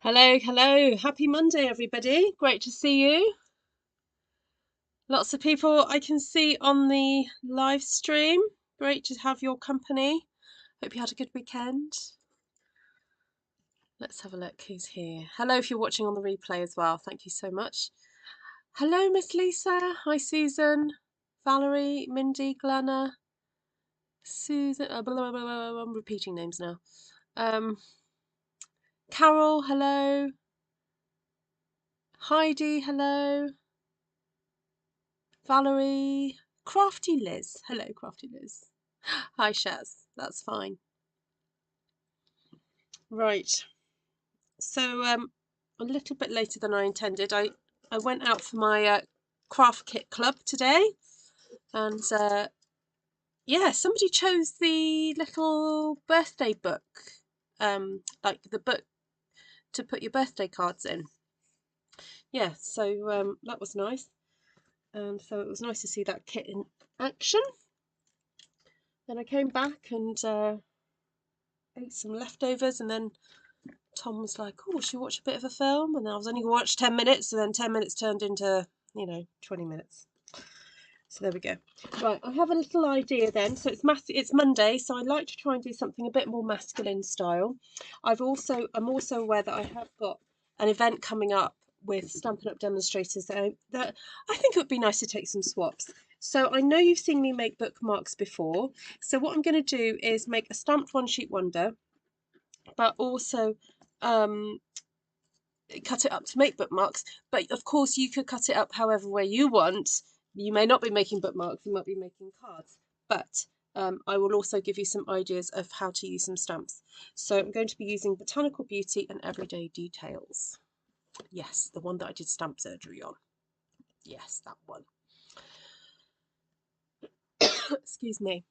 Hello, hello. Happy Monday, everybody. Great to see you. Lots of people I can see on the live stream. Great to have your company. Hope you had a good weekend. Let's have a look who's here. Hello, if you're watching on the replay as well. Thank you so much. Hello, Miss Lisa. Hi, Susan. Valerie, Mindy, Glenna, Susan. Blah, blah, blah, blah, I'm repeating names now. Carol, hello. Heidi, hello. Valerie, Crafty Liz. Hello, Crafty Liz. Hi, Shaz. That's fine. Right. So, a little bit later than I intended. I went out for my craft kit club today, and yeah, somebody chose the little birthday book, like the book to put your birthday cards in. Yeah, so that was nice, and so it was nice to see that kit in action. Then I came back and ate some leftovers, and then Tom was like, "Oh, should we watch a bit of a film?" And I was only watched 10 minutes, and then 10 minutes turned into, 20 minutes. So there we go. Right, I have a little idea then. So it's Monday, so I like to try and do something a bit more masculine style. I'm also aware that I have got an event coming up with Stampin' Up demonstrators that I think it would be nice to take some swaps. So I know you've seen me make bookmarks before. So what I'm going to do is make a stamped one sheet wonder, but also cut it up to make bookmarks. But of course you could cut it up however way you want. You may not be making bookmarks, you might be making cards, but I will also give you some ideas of how to use some stamps. So I'm going to be using Botanical Beauty and Everyday Details. Yes, the one that I did stamp surgery on. Yes, that one. Excuse me.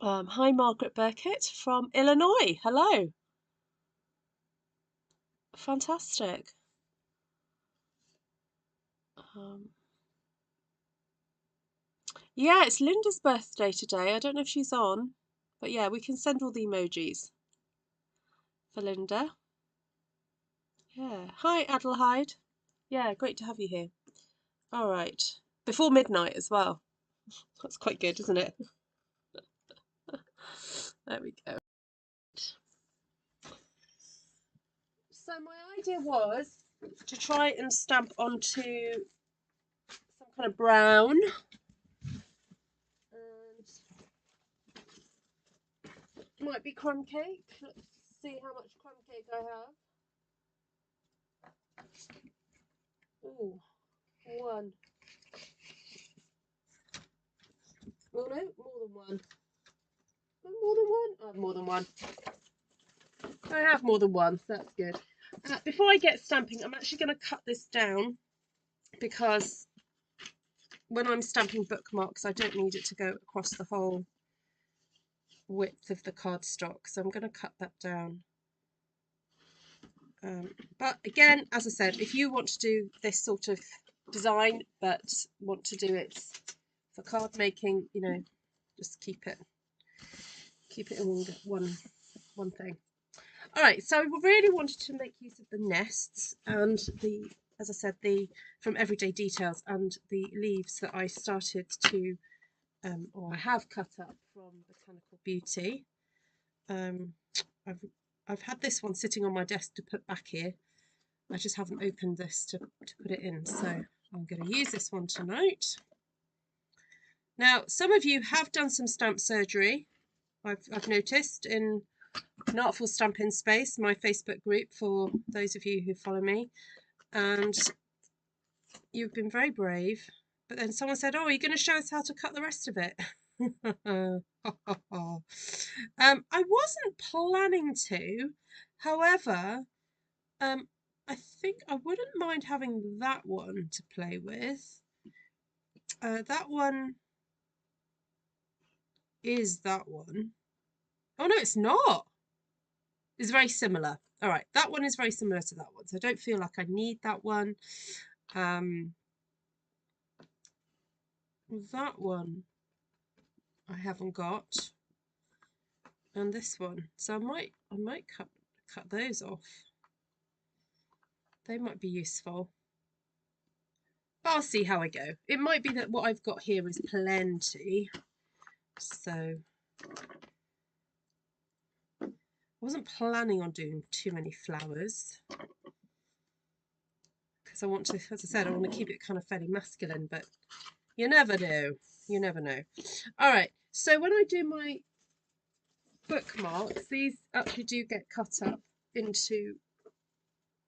Hi, Margaret Burkett from Illinois. Hello. Fantastic. Yeah, it's Linda's birthday today. I don't know if she's on, but yeah, we can send all the emojis for Linda. Yeah. Hi, Adelheid. Yeah, great to have you here. All right. Before midnight as well. That's quite good, isn't it? There we go. So my idea was to try and stamp onto some kind of brown. And it might be crumb cake. Let's see how much crumb cake I have. Ooh, one. Oh no, more than one. More than one? I have more than one. I have more than one, so that's good. Before I get stamping, I'm actually going to cut this down because when I'm stamping bookmarks, I don't need it to go across the whole width of the cardstock, so I'm going to cut that down. But again, as I said, if you want to do this sort of design but want to do it for card making, just keep it in one thing. All right, so I really wanted to make use of the nests and as I said, from Everyday Details and the leaves that I started to, or I have cut up from Botanical Beauty. I've had this one sitting on my desk to put back here. I just haven't opened this to put it in, so I'm going to use this one tonight. Now, some of you have done some stamp surgery. I've noticed in an Artful Stampin Space, my Facebook group, for those of you who follow me, and you've been very brave. But then someone said, "Oh, are you going to show us how to cut the rest of it?" I wasn't planning to. However, I think I wouldn't mind having that one to play with. That one is that one. Oh no, it's not. It's very similar. All right, that one is very similar to that one, so I don't feel like I need that one. That one I haven't got, and this one, so I might cut those off. They might be useful. But I'll see how I go. It might be that what I've got here is plenty. So I wasn't planning on doing too many flowers because I want to, as I said, I want to keep it kind of fairly masculine, but you never know. You never know. All right. So when I do my bookmarks, these actually do get cut up into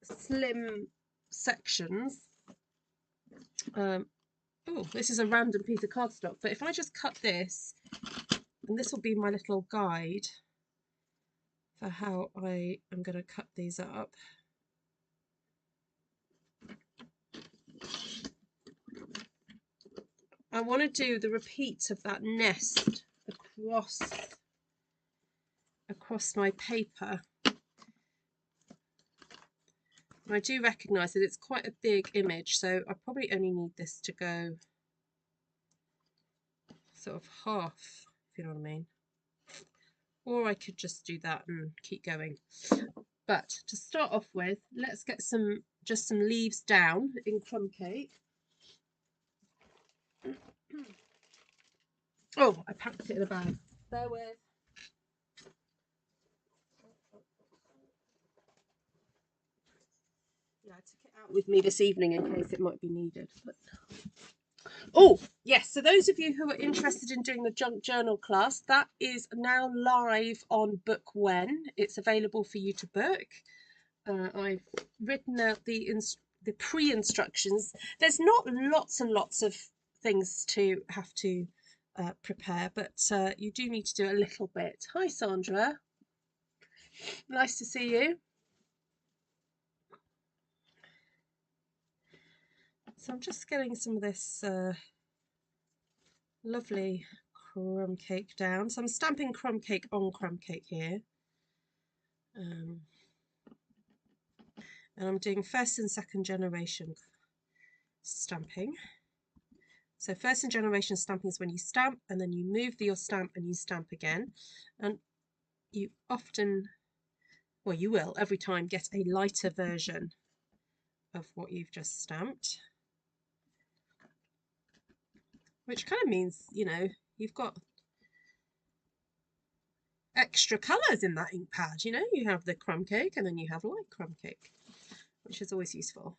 slim sections. Oh, this is a random piece of cardstock, but if I just cut this, and this will be my little guide for how I am going to cut these up. I want to do the repeat of that nest across my paper. And I do recognise that it's quite a big image, so I probably only need this to go sort of half, if you know what I mean. Or I could just do that and keep going. But to start off with, let's get just some leaves down in crumb cake. Oh, I packed it in a bag. Bear with. Yeah, I took it out with me this evening in case it might be needed. But... Oh, yes. So those of you who are interested in doing the junk journal class, that is now live on Book When. It's available for you to book. I've written out the pre-instructions. There's not lots and lots of things to have to prepare, but you do need to do a little bit. Hi, Sandra. Nice to see you. So I'm just getting some of this lovely crumb cake down. So I'm stamping crumb cake on crumb cake here. And I'm doing first and second generation stamping. So first and generation stamping is when you stamp and then you move your stamp and you stamp again. And you often, well, you will every time get a lighter version of what you've just stamped. Which kind of means, you know, you've got extra colours in that ink pad. You know, you have the crumb cake and then you have light crumb cake, which is always useful.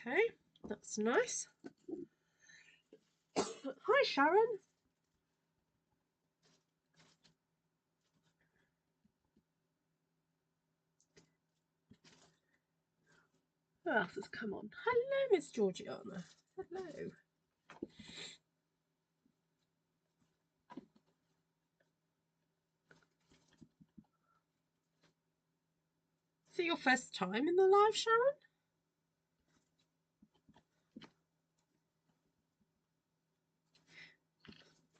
Okay, that's nice. Hi, Sharon. Who else has come on? Hello, Miss Georgiana. Hello. Is it your first time in the live, Sharon?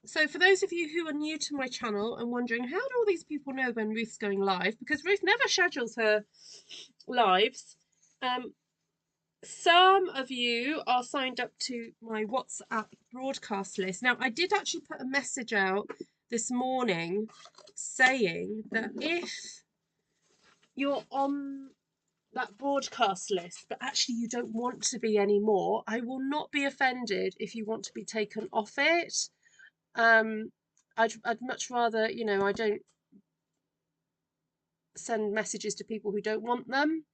So for those of you who are new to my channel and wondering how do all these people know when Ruth's going live, because Ruth never schedules her lives, some of you are signed up to my WhatsApp broadcast list. Now, I did actually put a message out this morning saying that if you're on that broadcast list, but actually you don't want to be anymore, I will not be offended if you want to be taken off it. I'd much rather, you know, I don't send messages to people who don't want them.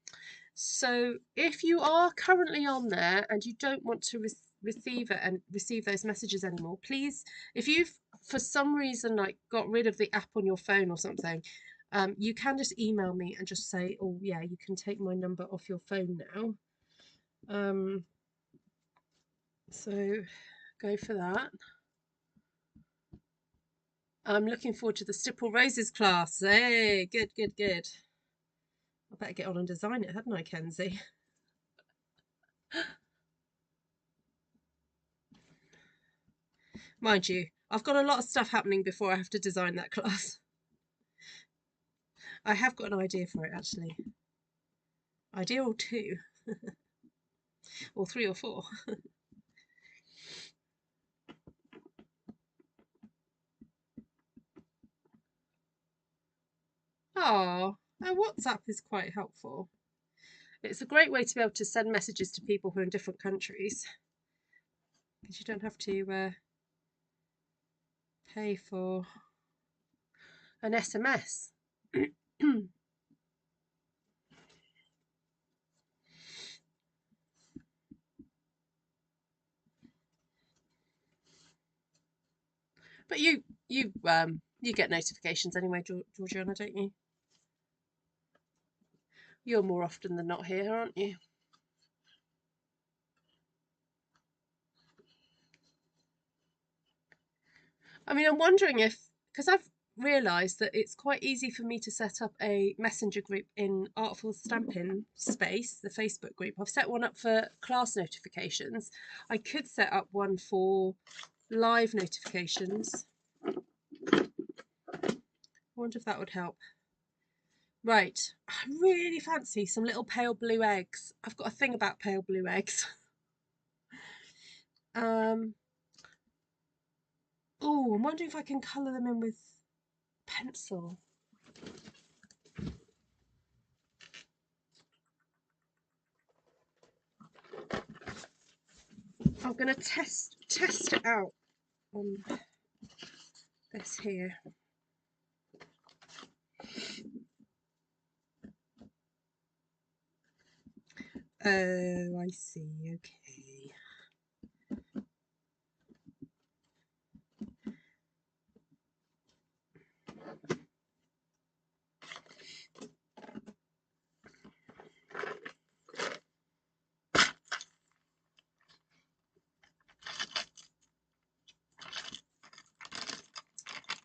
So if you are currently on there and you don't want to receive it and receive those messages anymore, please, if you've for some reason like got rid of the app on your phone or something, you can just email me and just say, oh yeah, you can take my number off your phone now. So go for that. I'm looking forward to the Stipple Roses class. Hey, good, good, good. I better get on and design it, hadn't I, Kenzie? Mind you, I've got a lot of stuff happening before I have to design that class. I have got an idea for it, actually. Idea or two. Or 3 or 4. Oh, WhatsApp is quite helpful. It's a great way to be able to send messages to people who are in different countries, because you don't have to pay for an SMS. But you get notifications anyway, Georgiana, don't you? You're more often than not here, aren't you? I mean, I'm wondering if, because I've realised that it's quite easy for me to set up a messenger group in Artful Stampin space, the Facebook group. I've set one up for class notifications. I could set up one for live notifications. I wonder if that would help. Right, I really fancy some little pale blue eggs. I've got a thing about pale blue eggs. Oh, I'm wondering if I can colour them in with pencil. I'm going to test it out on this here. Oh, I see. Okay.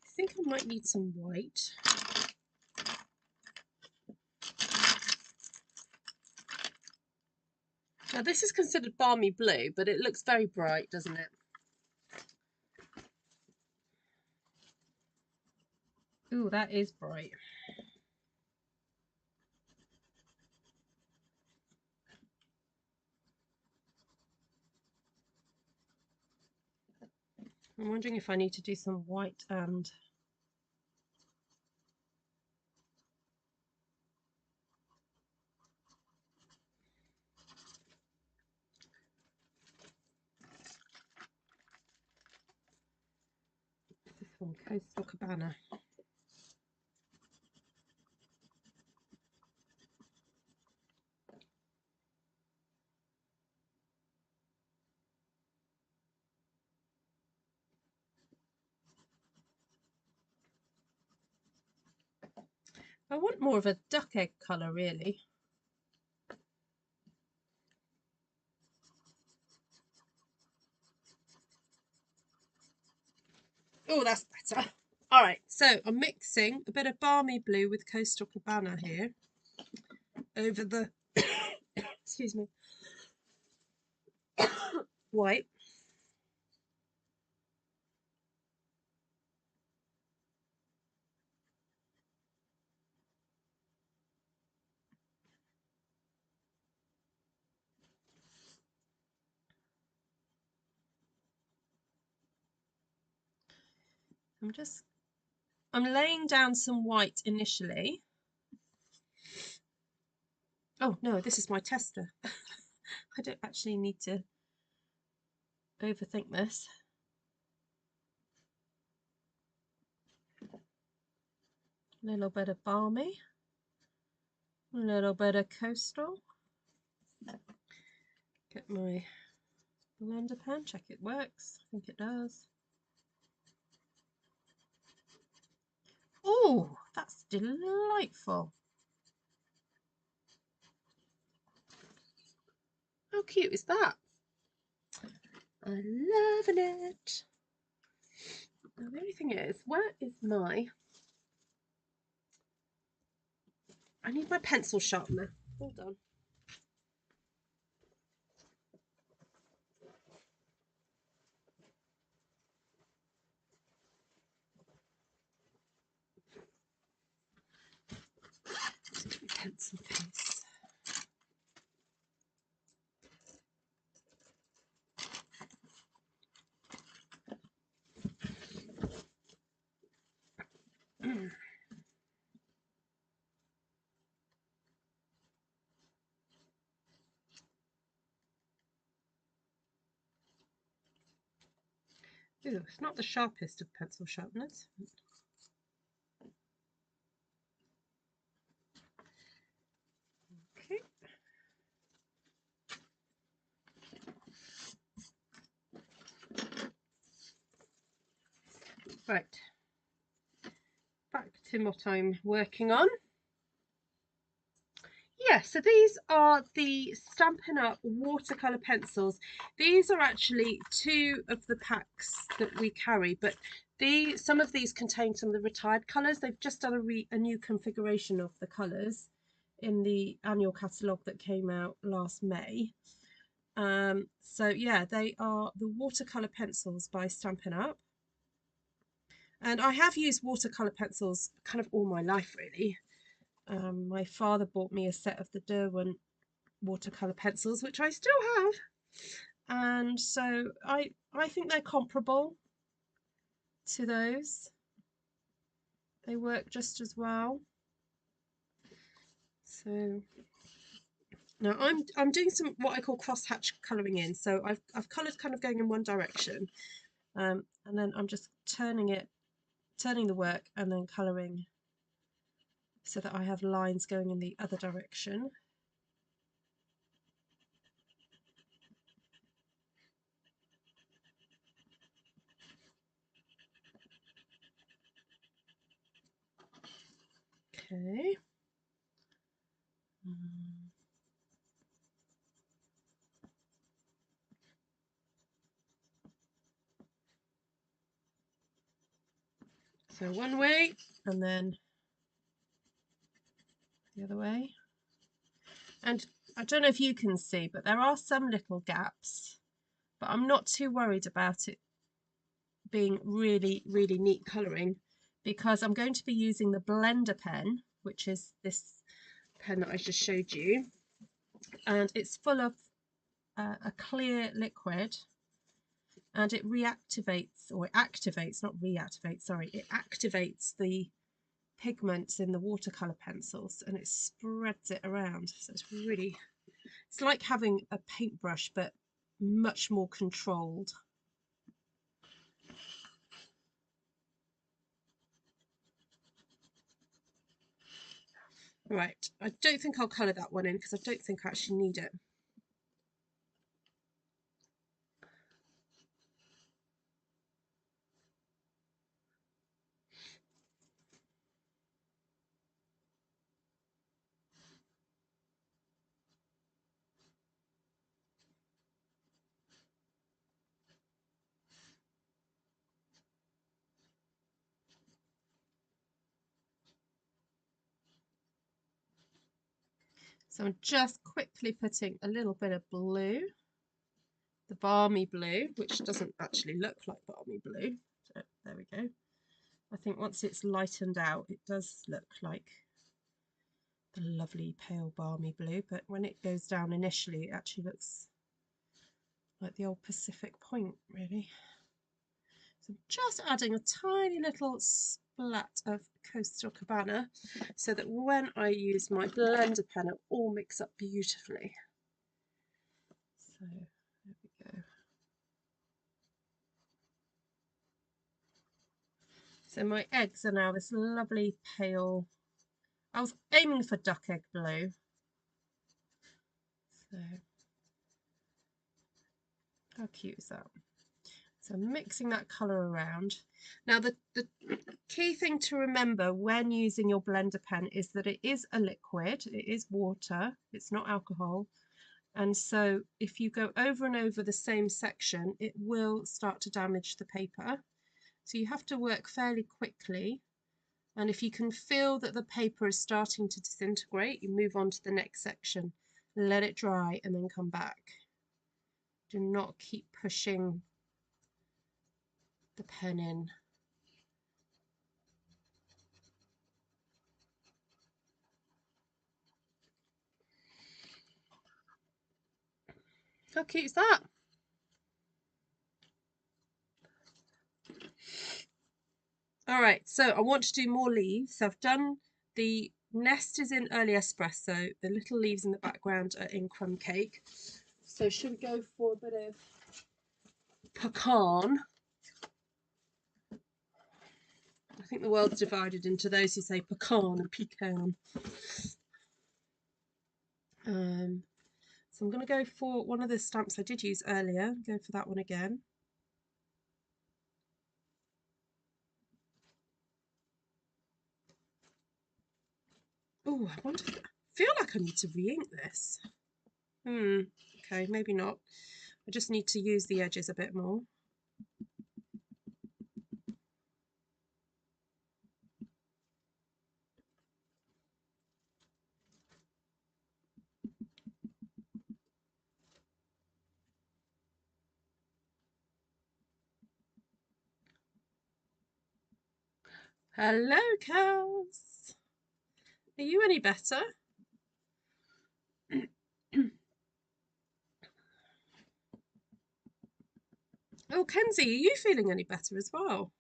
I think I might need some white. Now this is considered balmy blue, but it looks very bright, doesn't it? Ooh, that is bright. I'm wondering if I need to do some white and this one, Coastal Cabana. I want more of a duck egg colour, really. Oh, that's better. All right, so I'm mixing a bit of balmy blue with Coastal Cabana here over the, excuse me, white. I'm laying down some white initially. Oh no, this is my tester. I don't actually need to overthink this. A little bit of balmy, a little bit of coastal. Get my blender pen, check it works. I think it does. Oh, that's delightful. How cute is that? I'm loving it. Now, the only thing is, where is my... I need my pencil sharpener. Hold on. Pencil case. Ooh, it's not the sharpest of pencil sharpeners. Okay. Right. Back to what I'm working on. Yeah, so these are the Stampin' Up watercolour pencils. These are actually 2 of the packs that we carry, but some of these contain some of the retired colours. They've just done a new configuration of the colours in the annual catalogue that came out last May. So yeah, they are the watercolour pencils by Stampin' Up. And I have used watercolour pencils kind of all my life, really. My father bought me a set of the Derwent watercolour pencils, which I still have, and so I think they're comparable to those. They work just as well. So now I'm doing some what I call cross-hatch colouring in. So I've coloured kind of going in one direction, and then I'm just turning the work and then colouring so that I have lines going in the other direction. Okay. So one way and then the other way. And I don't know if you can see, but there are some little gaps, but I'm not too worried about it being really, really neat colouring, because I'm going to be using the blender pen, which is this pen that I just showed you, and it's full of a clear liquid, and it reactivates, or it activates, not reactivates, sorry, it activates the pigments in the watercolour pencils, and it spreads it around. So it's like having a paintbrush, but much more controlled. Right, I don't think I'll colour that one in because I don't think I actually need it. So I'm just quickly putting a little bit of blue, the balmy blue, which doesn't actually look like balmy blue. So there we go. I think once it's lightened out, it does look like the lovely pale balmy blue, but when it goes down initially, it actually looks like the old Pacific Point, really. So I'm just adding a tiny little splat of Coastal Cabana so that when I use my blender pen, it all mix up beautifully. So there we go. So my eggs are now this lovely pale, I was aiming for duck egg blue. So how cute is that? So I'm mixing that colour around. Now the key thing to remember when using your blender pen is that it is a liquid, it is water, it's not alcohol. And so if you go over and over the same section, it will start to damage the paper. So you have to work fairly quickly. And if you can feel that the paper is starting to disintegrate, you move on to the next section, let it dry and then come back. Do not keep pushing the pen in. How cute is that? All right, so I want to do more leaves. So I've done the nest is in early espresso. The little leaves in the background are in crumb cake. So should we go for a bit of pecan? I think the world's divided into those who say pecan and pecan. So I'm going to go for one of the stamps I did use earlier. Go for that one again. Oh, I wonder. I feel like I need to re-ink this. Okay, maybe not. I just need to use the edges a bit more. Hello, cows. Are you any better? Oh, Kenzie, are you feeling any better as well?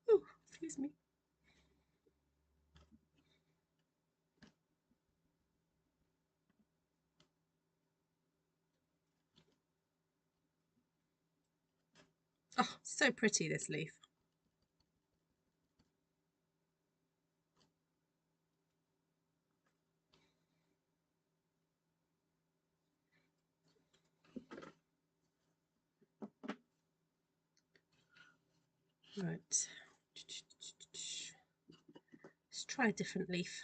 Oh, excuse me. Oh, so pretty, this leaf. Right. Let's try a different leaf.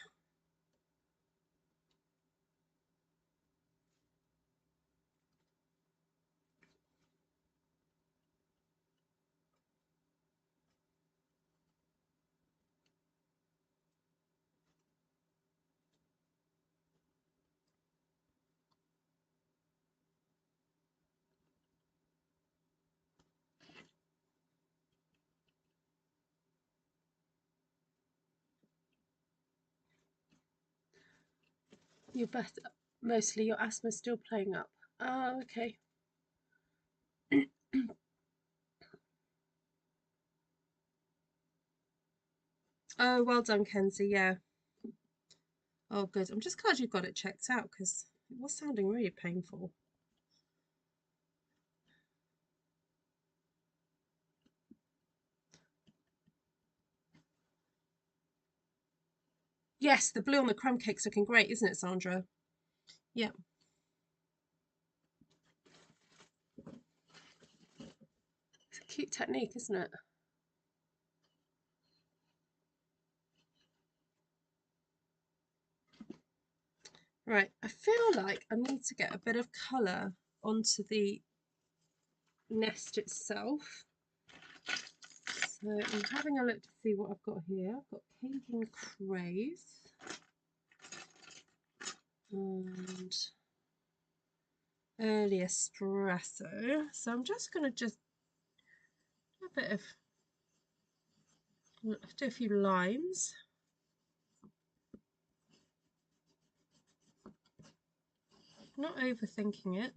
You're better. Mostly your asthma's still playing up. Oh, okay. Oh, well done, Kenzie. Yeah. Oh, good. I'm just glad you got it checked out because it was sounding really painful. Yes, the blue on the crumb cake's looking great, isn't it, Sandra? Yeah. It's a cute technique, isn't it? Right, I feel like I need to get a bit of colour onto the nest itself. So I'm having a look to see what I've got here. I've got Cajun Craze and early Espresso. So I'm just going to just do a bit of, do a few lines. Not overthinking it,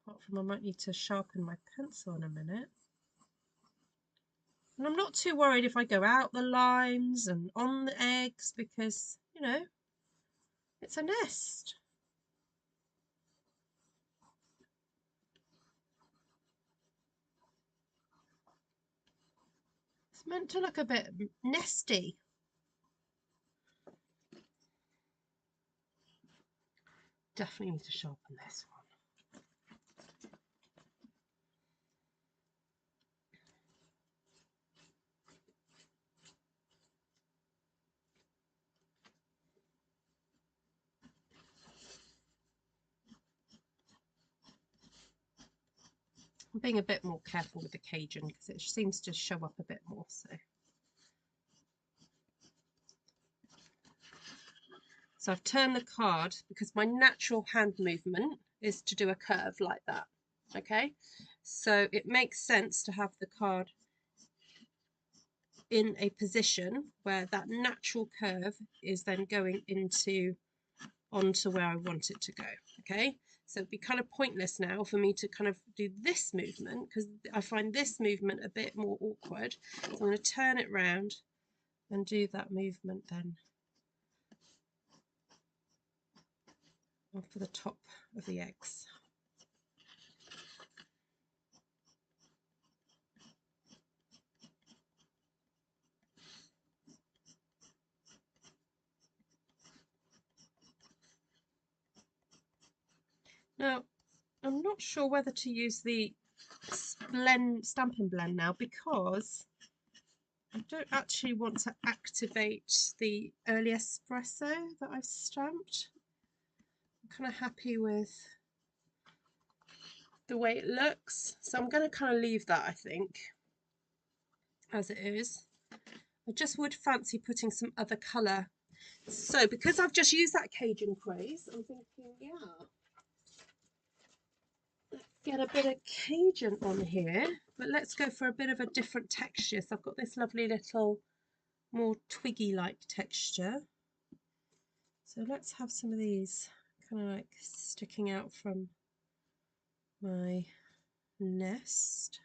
apart from I might need to sharpen my pencil in a minute. And I'm not too worried if I go out the lines and on the eggs because, you know, it's a nest. It's meant to look a bit nesty. Definitely need to sharpen this one. I'm being a bit more careful with the Cajun because it seems to show up a bit more. So I've turned the card because my natural hand movement is to do a curve like that. Okay, so it makes sense to have the card in a position where that natural curve is then going onto where I want it to go. Okay, so it'd be kind of pointless now for me to kind of do this movement because I find this movement a bit more awkward. So I'm going to turn it round and do that movement then. or for the top of the eggs. Now, I'm not sure whether to use the Stampin' Blend now, because I don't actually want to activate the early espresso that I've stamped. I'm kind of happy with the way it looks, so I'm going to kind of leave that, I think, as it is. I just would fancy putting some other colour. So because I've just used that Cajun Craze, I'm thinking, yeah, let's get a bit of Cajun on here, but let's go for a bit of a different texture. So I've got this lovely little more twiggy-like texture. So let's have some of these kind of like sticking out from my nest.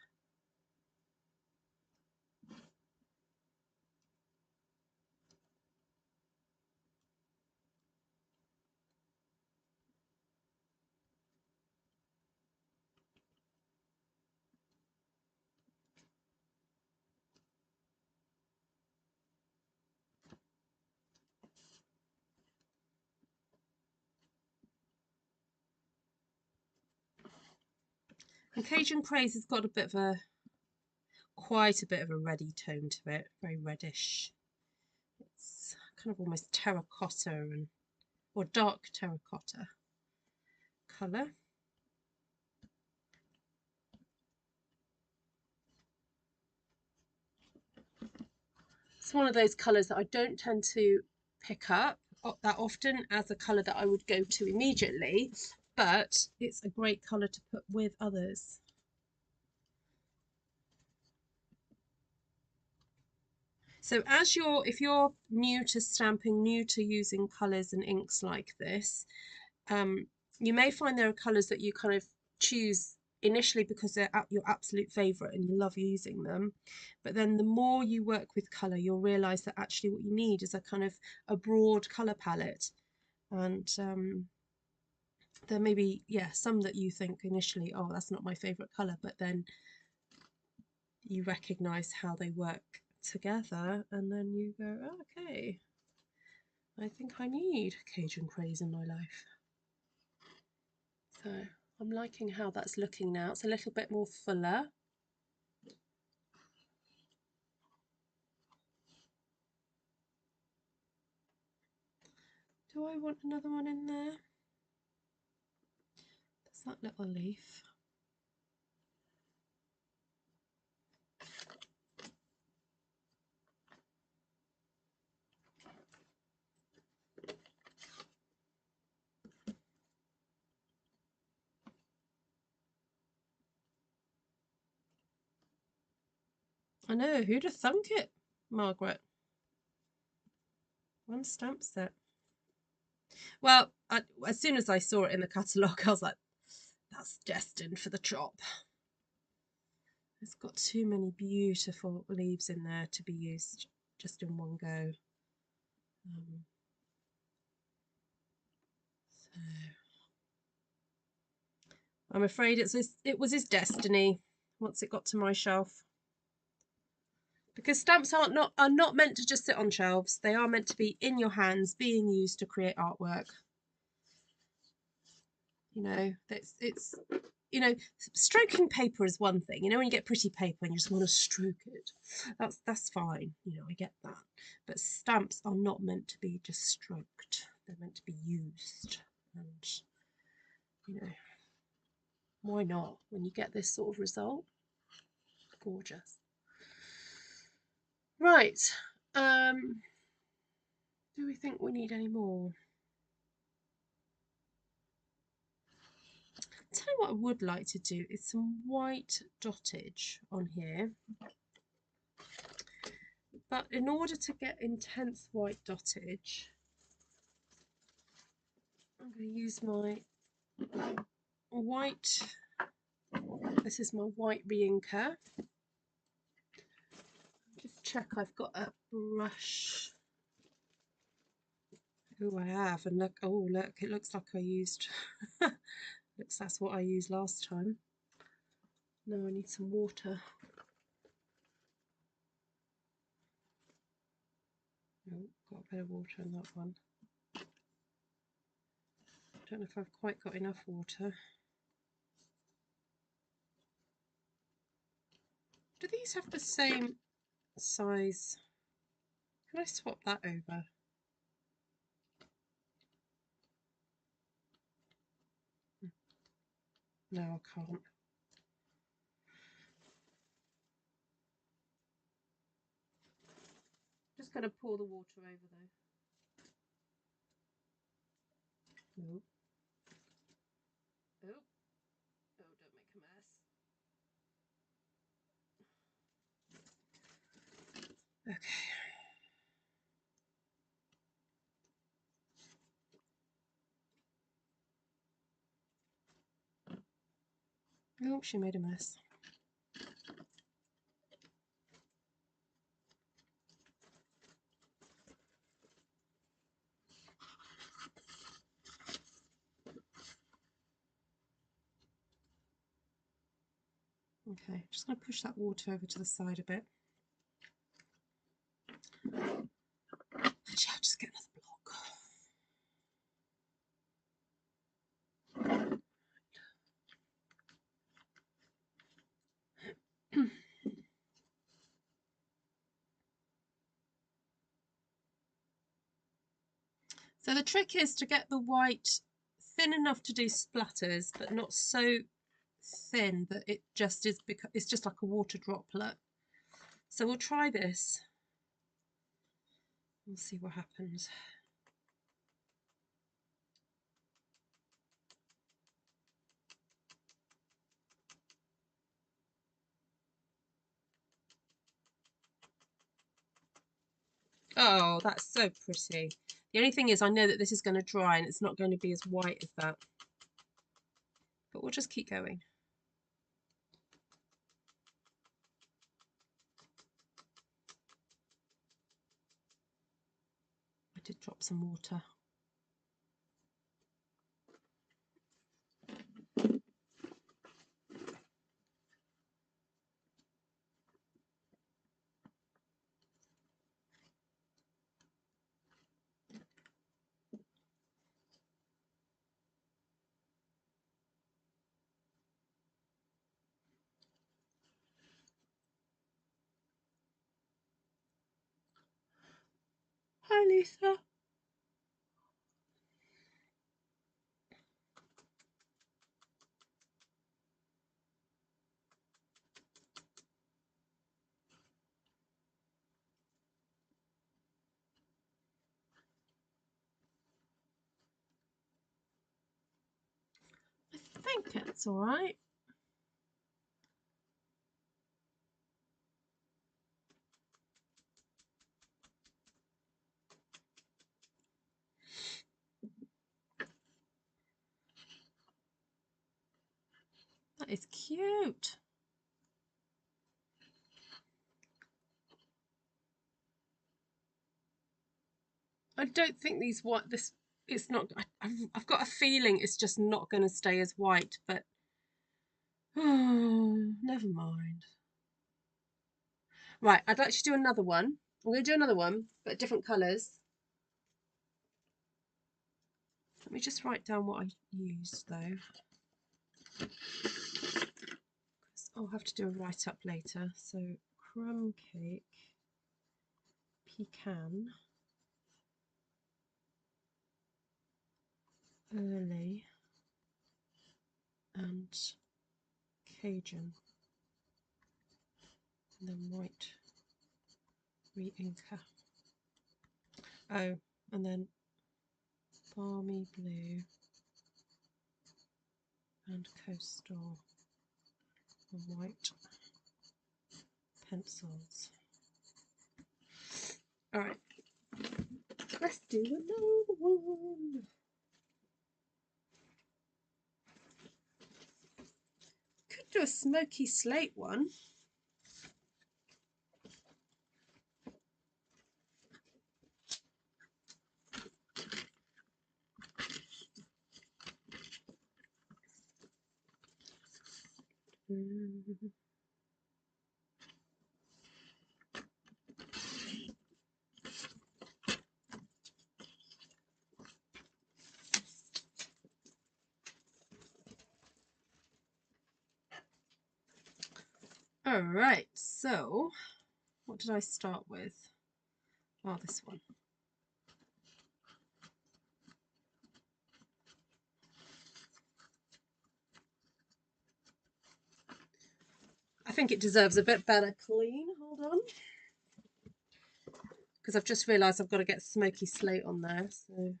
And Cajun Craze has got a bit of quite a bit of a reddy tone to it, very reddish. It's kind of almost terracotta or dark terracotta colour. It's one of those colours that I don't tend to pick up that often as a colour that I would go to immediately, but it's a great colour to put with others. So if you're new to stamping, new to using colours and inks like this, you may find there are colours that you kind of choose initially because they're your absolute favourite and you love using them, but then the more you work with colour, you'll realise that actually what you need is a kind of a broad colour palette. And there may be, yeah, some that you think initially, oh, that's not my favourite colour, but then you recognise how they work together, and then you go, oh, okay, I think I need Cajun Craze in my life. So I'm liking how that's looking now. It's a little bit more fuller. Do I want another one in there? There's that little leaf. I know, who'd have thunk it, Margaret? One stamp set. Well, as soon as I saw it in the catalogue, I was like, that's destined for the chop. It's got too many beautiful leaves in there to be used just in one go. So I'm afraid it was his destiny once it got to my shelf. Because stamps are not meant to just sit on shelves. They are meant to be in your hands, being used to create artwork. You know, it's you know, stroking paper is one thing. You know, when you get pretty paper and you just want to stroke it, that's fine. You know, I get that. But stamps are not meant to be just stroked. They're meant to be used. And you know, why not? When you get this sort of result, gorgeous. Right. Do we think we need any more? Tell you what I would like to do is some white dottage on here. But in order to get intense white dottage, I'm going to use my white, this is my white re-inker. Just check I've got a brush Oh, I have, and look, oh look, it looks like I used, looks that's what I used last time. Now I need some water. Oh, got a bit of water in that one. Don't know if I've quite got enough water. Do these have the same size? Can I swap that over? No, I can't. Just going to pour the water over though. Oh. Oh. Oh, don't make a mess. Okay. Oh, she made a mess. Okay, just going to push that water over to the side a bit. Actually, I'll just get another block. So the trick is to get the white thin enough to do splatters, but not so thin that it just is, because it's just like a water droplet. So we'll try this. We'll see what happens. Oh, that's so pretty. The only thing is I know that this is going to dry and it's not going to be as white as that. But we'll just keep going. I did drop some water. Hi, Lisa. I think it's all right. That is cute. I don't think these white, this, it's not, I've got a feeling it's just not going to stay as white, but oh, never mind. Right, I'd like to do another one. I'm going to do another one, but different colours. Let me just write down what I used though. I'll have to do a write-up later. So crumb cake, pecan, early, and Cajun, and then white re-inker. Oh, and then balmy blue and coastal and white pencils. All right, let's do another one. Could do a smoky slate one. All right, so what did I start with? Oh, this one. I think it deserves a bit better clean. Hold on. Because I've just realised I've got to get Smoky Slate on there. So.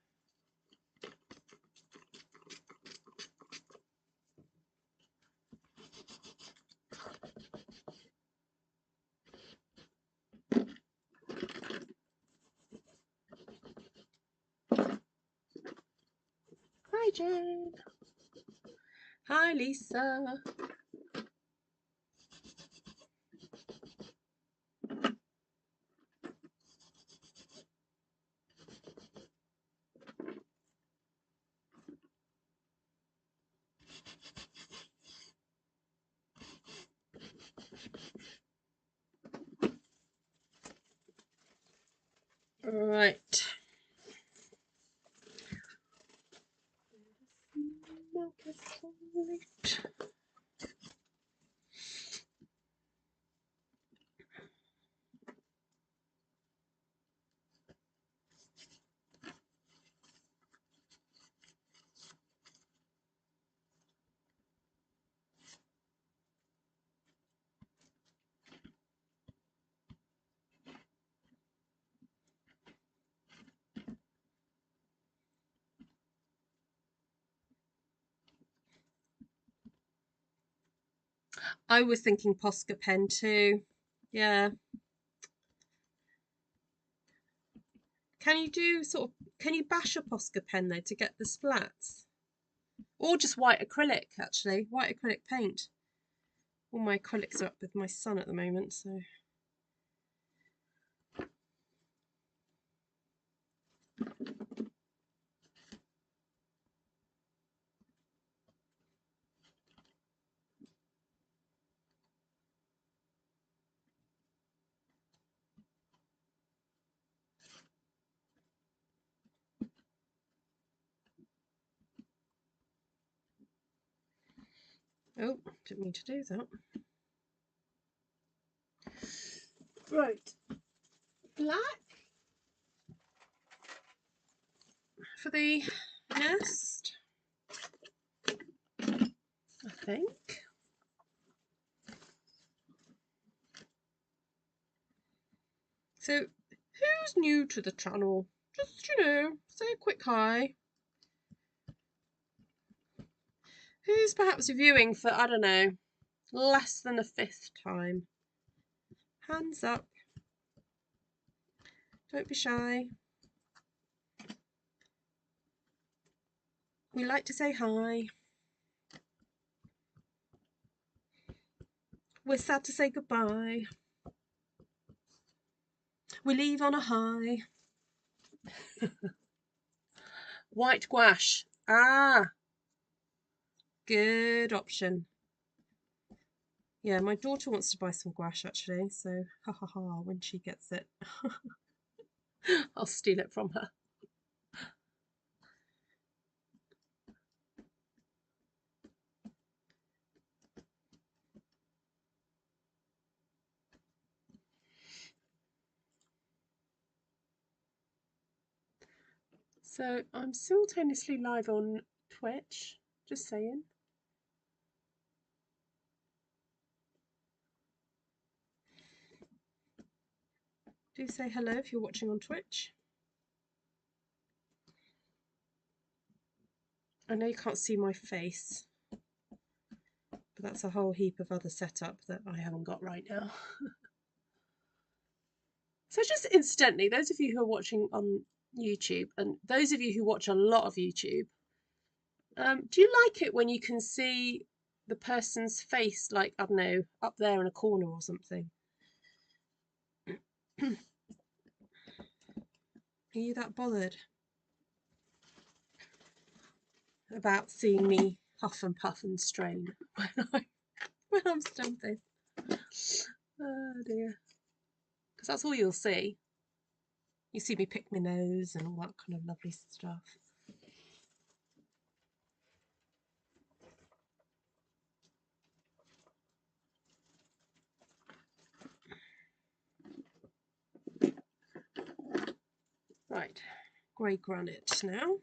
Hi, Jen. Hi, Lisa. All right. I was thinking Posca pen too. Yeah. Can you do can you bash a Posca pen though to get the splats? Or just white acrylic, actually. White acrylic paint. All my acrylics are up with my son at the moment, so. Oh, didn't mean to do that. Right. Black for the nest, I think. So, who's new to the channel? Just, say a quick hi. Who's perhaps viewing for, I don't know, less than a fifth time? Hands up. Don't be shy. We like to say hi. We're sad to say goodbye. We leave on a high. White gouache. Ah, good option. Yeah, my daughter wants to buy some gouache actually, so ha ha ha when she gets it. I'll steal it from her. So I'm simultaneously live on Twitch, just saying. Do say hello if you're watching on Twitch. I know you can't see my face, but that's a whole heap of other setup that I haven't got right now. So just incidentally, those of you who are watching on YouTube, and those of you who watch a lot of YouTube, do you like it when you can see the person's face, like, I don't know, up there in a corner or something? Are you that bothered about seeing me huff and puff and strain when I when I'm stamping. Oh dear. Because that's all you'll see. You see me pick my nose and all that kind of lovely stuff. Right, grey granite now.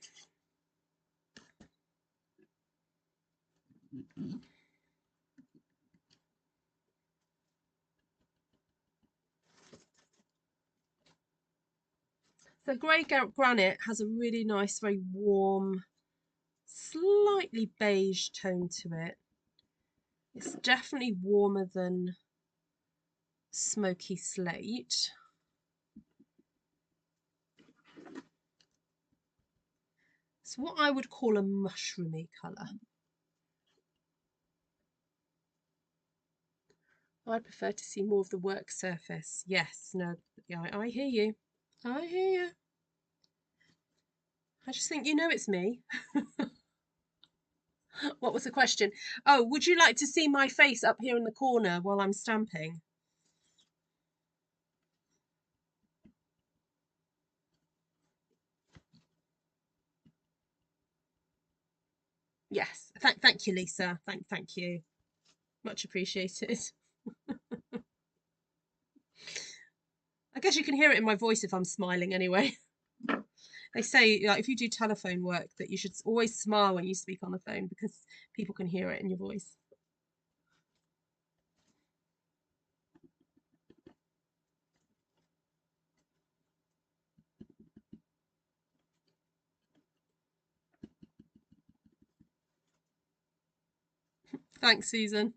So grey granite has a really nice, very warm, slightly beige tone to it. It's definitely warmer than Smoky Slate. It's what I would call a mushroomy colour. I prefer to see more of the work surface. Yes, no, yeah, I hear you. I hear you. I just think you know it's me. What was the question? Oh, would you like to see my face up here in the corner while I'm stamping? Yes. Thank you, Lisa. Thank you. Much appreciated. I guess you can hear it in my voice if I'm smiling anyway. They say, like, if you do telephone work, that you should always smile when you speak on the phone because people can hear it in your voice. Thanks, Susan.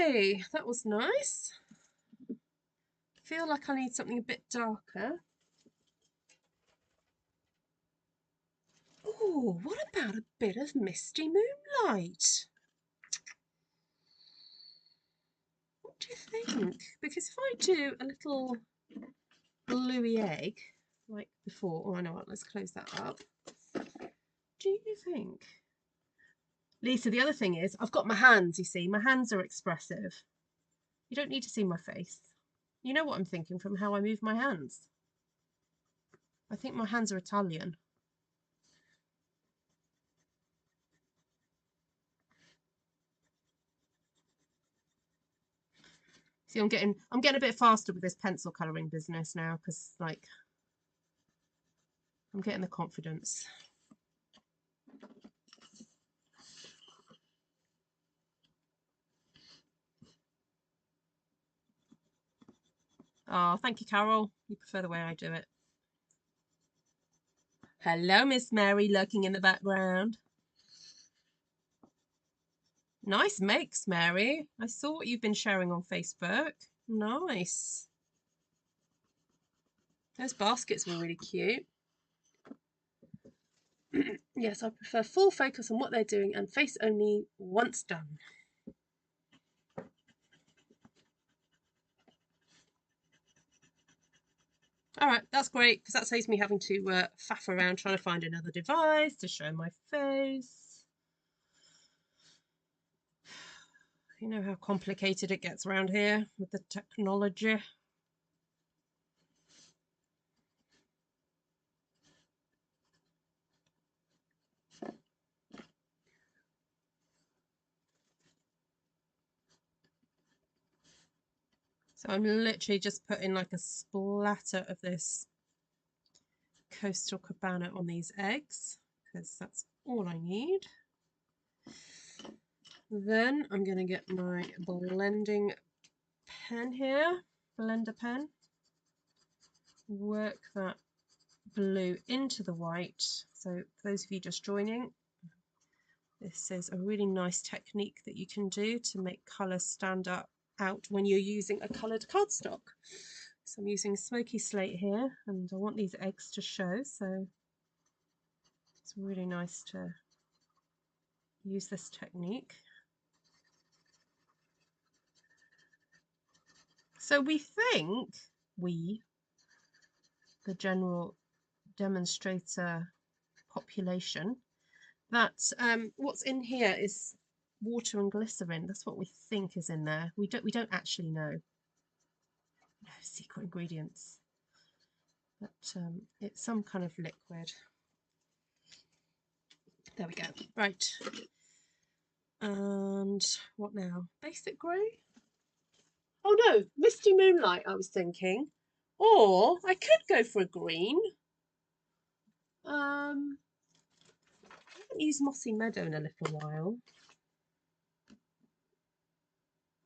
Okay, that was nice. I feel like I need something a bit darker. Oh, what about a bit of misty moonlight? What do you think? Because if I do a little bluey egg like before, oh, I know what, let's close that up. Do you think? Lisa, the other thing is, I've got my hands, you see, my hands are expressive. You don't need to see my face. You know what I'm thinking from how I move my hands. I think my hands are Italian. See, I'm getting a bit faster with this pencil colouring business now because, like, I'm getting the confidence. Oh, thank you, Carol. You prefer the way I do it. Hello, Miss Mary, lurking in the background. Nice makes, Mary. I saw what you've been sharing on Facebook. Nice. Those baskets were really cute. Yes, I prefer full focus on what they're doing and face only once done. All right, that's great because that saves me having to faff around trying to find another device to show my face. You know how complicated it gets around here with the technology. So I'm literally just putting like a splatter of this Coastal Cabana on these eggs because that's all I need. Then I'm going to get my blending pen here, blender pen, work that blue into the white. So for those of you just joining, this is a really nice technique that you can do to make colour stand out when you're using a coloured cardstock. So I'm using Smoky Slate here and I want these eggs to show, so It's really nice to use this technique. So we think, the general demonstrator population, that what's in here is water and glycerin. That's what we think is in there. We don't actually know. No secret ingredients. But it's some kind of liquid. There we go. Right. And what now? Basic grey? Oh no, Misty Moonlight I was thinking. Or I could go for a green. I haven't used Mossy Meadow in a little while.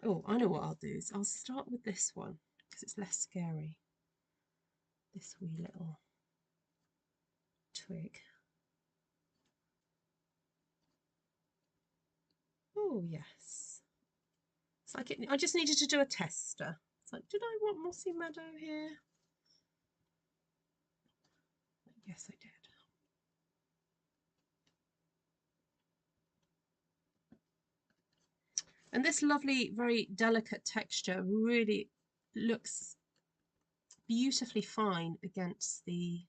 Oh, I know what I'll do is I'll start with this one because it's less scary. This wee little twig. Oh yes. It's like I just needed to do a tester. It's like, did I want Mossy Meadow here? Yes, I did. And this lovely, very delicate texture really looks beautifully fine against the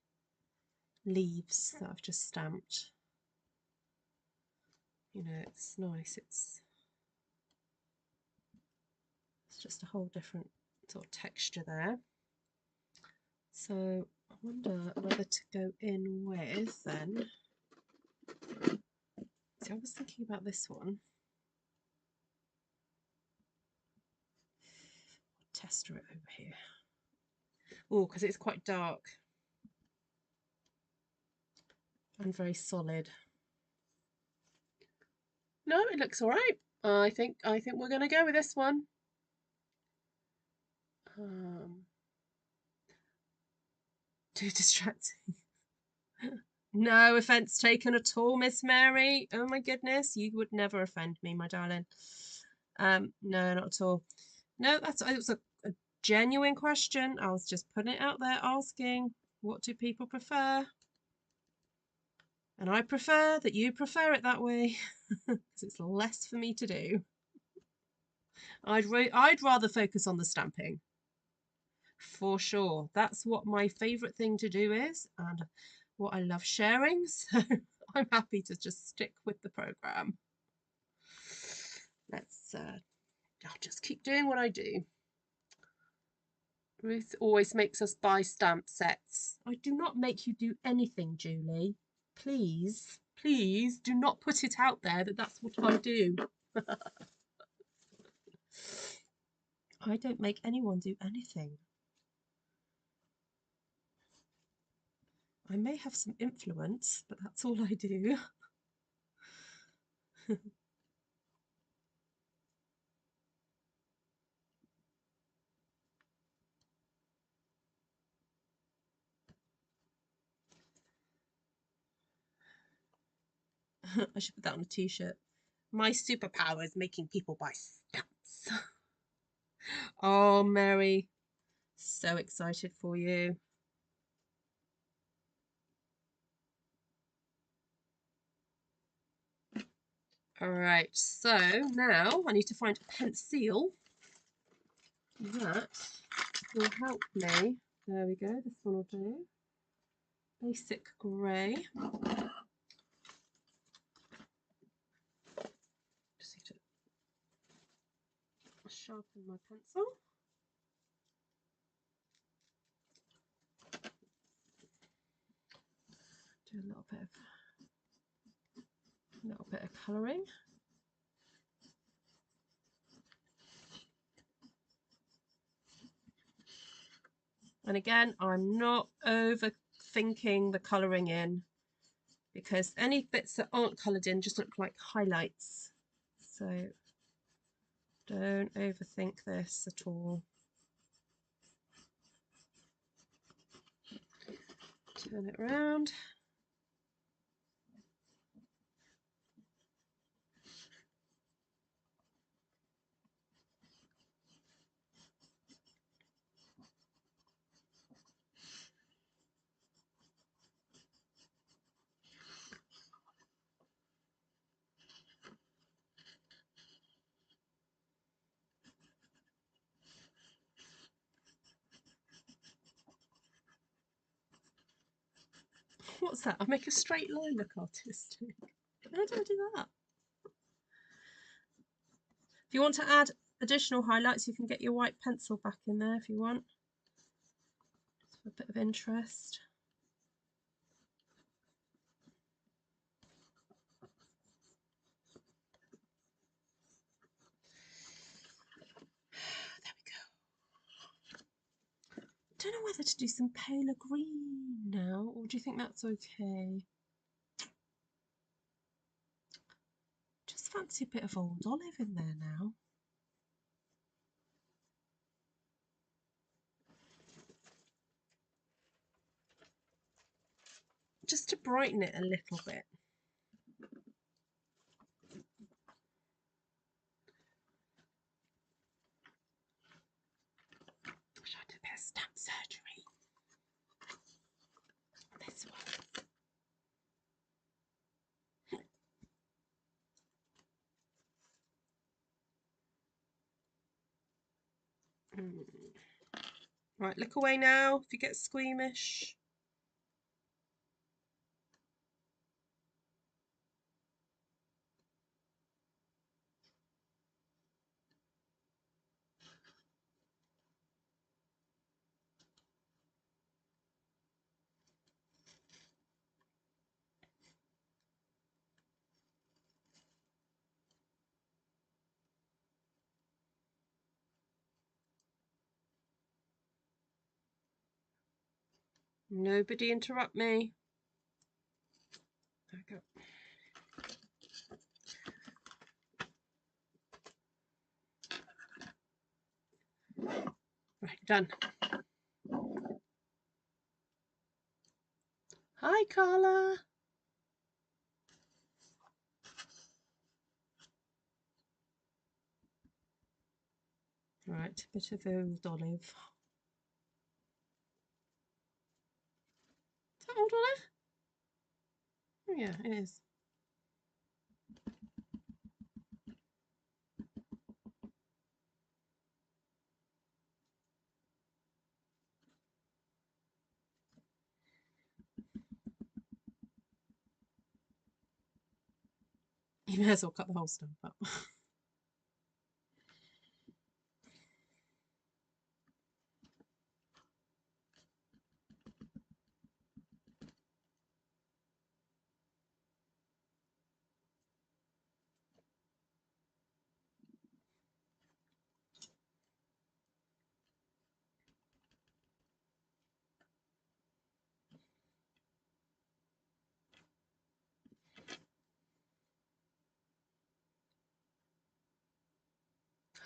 leaves that I've just stamped. You know, it's nice. It's just a whole different sort of texture there. So I wonder whether to go in with then. See, I was thinking about this one. Tester it over here. Oh, because it's quite dark and very solid. No, it looks all right. I think we're going to go with this one. Too distracting. No offence taken at all, Miss Mary. Oh my goodness, you would never offend me, my darling. No, not at all. No, it was a genuine question. I was just putting it out there, asking, what do people prefer? And I prefer that you prefer it that way, because it's less for me to do. I'd rather focus on the stamping. For sure. That's what my favourite thing to do is, and what I love sharing. So I'm happy to just stick with the program. I'll just keep doing what I do. Ruth always makes us buy stamp sets. I do not make you do anything, Julie. Please, please do not put it out there that that's what I do. I don't make anyone do anything. I may have some influence, but that's all I do. I should put that on a t-shirt. My superpower is making people buy stamps. Oh, Mary, so excited for you. All right, so now I need to find a pencil that will help me. There we go, this one will do. Basic grey. Just need to sharpen my pencil. Do a little bit of colouring. And again, I'm not overthinking the colouring in, because any bits that aren't coloured in just look like highlights. So don't overthink this at all. Turn it around. What's that? I make a straight line look artistic. How do I do that? If you want to add additional highlights, you can get your white pencil back in there if you want. Just for a bit of interest. There we go. I don't know whether to do some paler green now, or do you think that's okay? Just fancy a bit of old olive in there now. Just to brighten it a little bit. Wish I did a bit of stamp surgery. This one. Right, look away now if you get squeamish. Nobody interrupt me. There we go. Right, done. Hi, Carla. Right, a bit of old olive. Is that old olive? Oh yeah, it is. You may as well cut the whole stump up.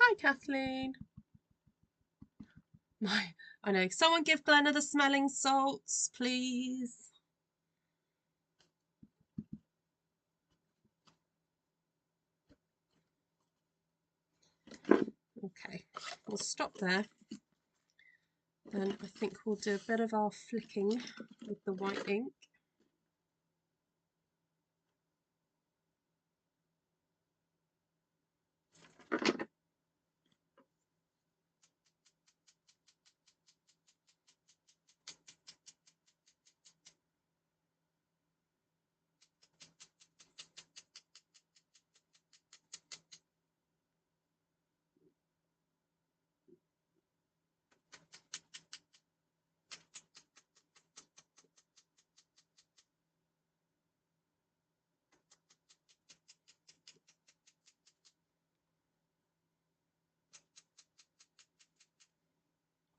Hi, Kathleen. I know. Someone give Glenna the smelling salts, please. Okay, we'll stop there. Then I think we'll do a bit of our flicking with the white ink.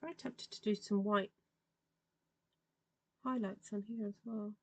Very tempted to do some white highlights on here as well.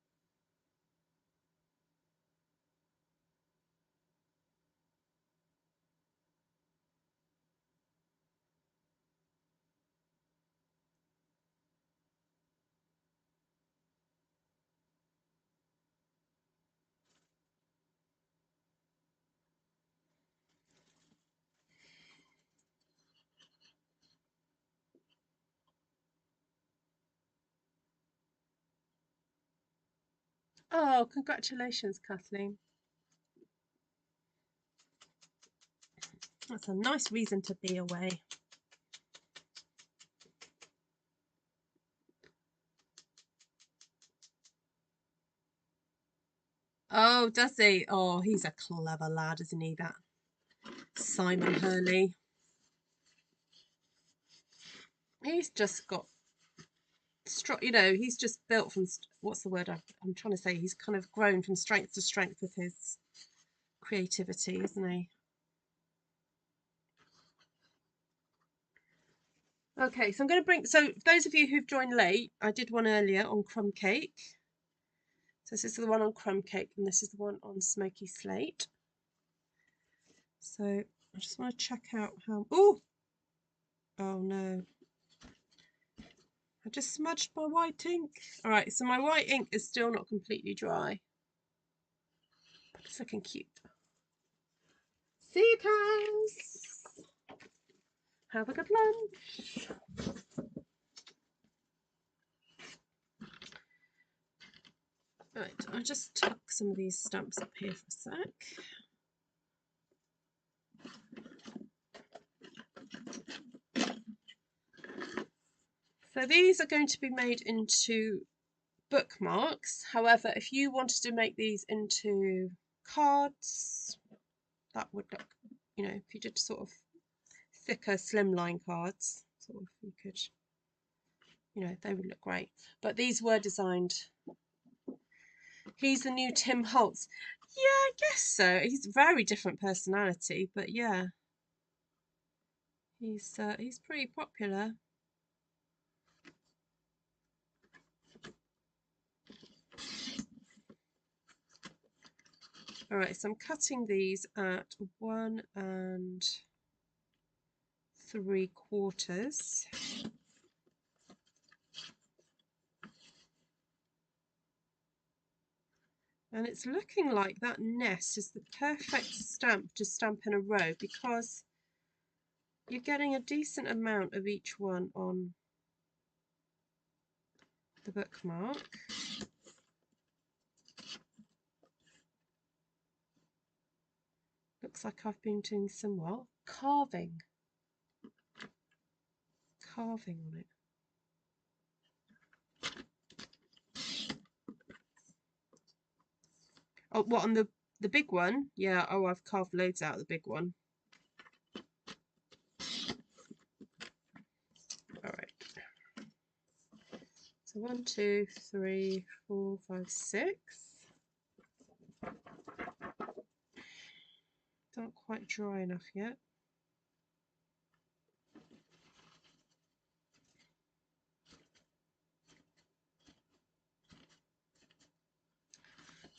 Oh, congratulations, Kathleen. That's a nice reason to be away. Oh, does he? Oh, he's a clever lad, isn't he, that Simon Hurley? He's just got strong, you know, he's just built from, what's the word I'm trying to say? He's kind of grown from strength to strength with his creativity, isn't he? Okay, so I'm going to bring, so those of you who've joined late, I did one earlier on crumb cake. So this is the one on crumb cake, and this is the one on smoky slate. So I just want to check out how, oh no. I just smudged my white ink. All right, so my white ink is still not completely dry, but it's looking cute. See you guys. Have a good lunch. Right, I'll just tuck some of these stamps up here for a sec. So these are going to be made into bookmarks. However, if you wanted to make these into cards, that would look, you know, if you did sort of thicker slimline cards, sort of, you could, you know, they would look great. But these were designed. He's the new Tim Holtz. Yeah, I guess so. He's a very different personality, but yeah, he's pretty popular. All right, so I'm cutting these at 1 3/4. And it's looking like that nest is the perfect stamp to stamp in a row, because you're getting a decent amount of each one on the bookmark. Looks like I've been doing some, well, carving on it. Oh, what, on the big one? Yeah, oh, I've carved loads out of the big one. All right. So 1, 2, 3, 4, 5, 6. Not quite dry enough yet.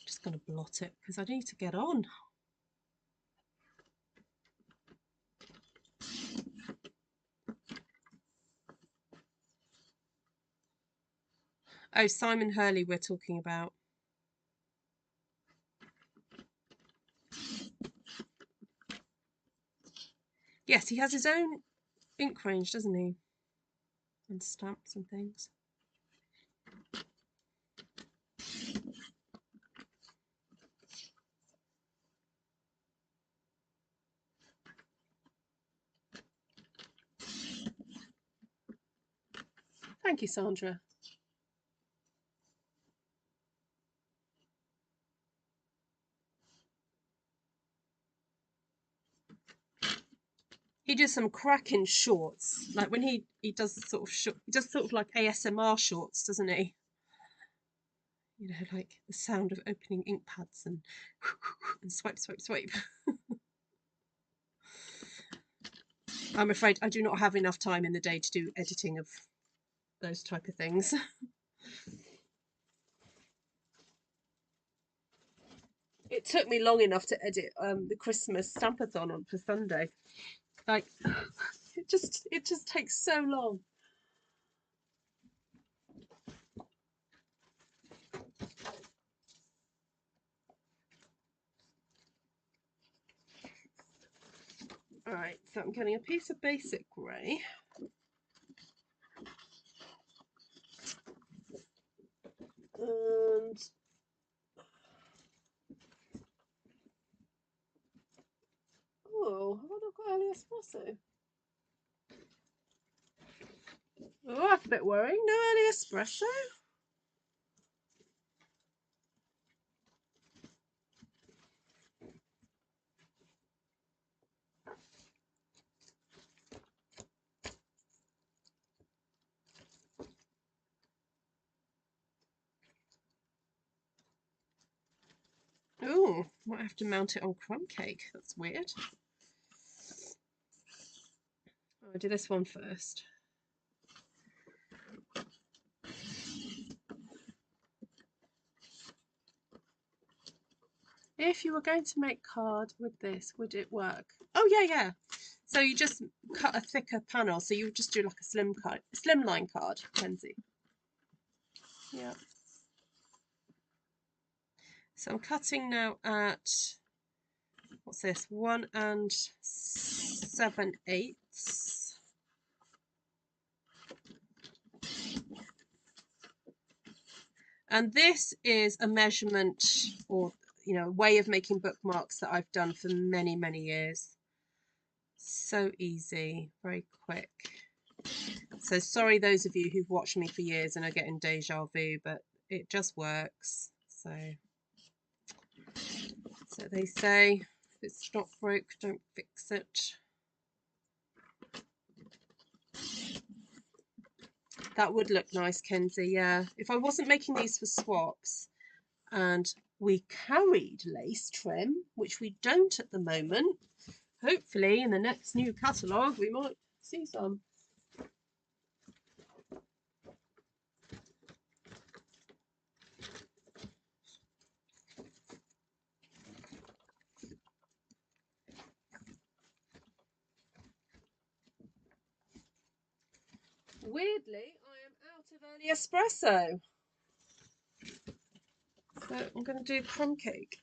Just going to blot it because I need to get on. Oh, Simon Hurley we're talking about. Yes, he has his own ink range, doesn't he? And stamps and things. Thank you, Sandra. He does some cracking shorts, like when he does sort of short, he does sort of like ASMR shorts, doesn't he? You know, like the sound of opening ink pads and swipe, swipe, swipe. I'm afraid I do not have enough time in the day to do editing of those type of things. It took me long enough to edit the Christmas Stampathon on for Sunday. Like, it just takes so long. All right, so I'm getting a piece of basic grey. And oh, have I not got early espresso? Oh, that's a bit worrying. No early espresso? Might have to mount it on crumb cake. That's weird. I'll do this one first. If you were going to make card with this, would it work? Oh yeah. So you just cut a thicker panel. So you just do like a slimline card, Kenzie. Yeah. So I'm cutting now at, what's this? 1 7/8. And this is a measurement, or way of making bookmarks that I've done for many, many years. So easy, very quick. So sorry those of you who've watched me for years and are getting deja vu, but it just works. So they say, if it's not broke, don't fix it. That would look nice, Kenzie, yeah. If I wasn't making these for swaps and we carried lace trim, which we don't at the moment, hopefully in the next new catalogue we might see some. Weirdly, I am out of early espresso. So I'm going to do crumb cake.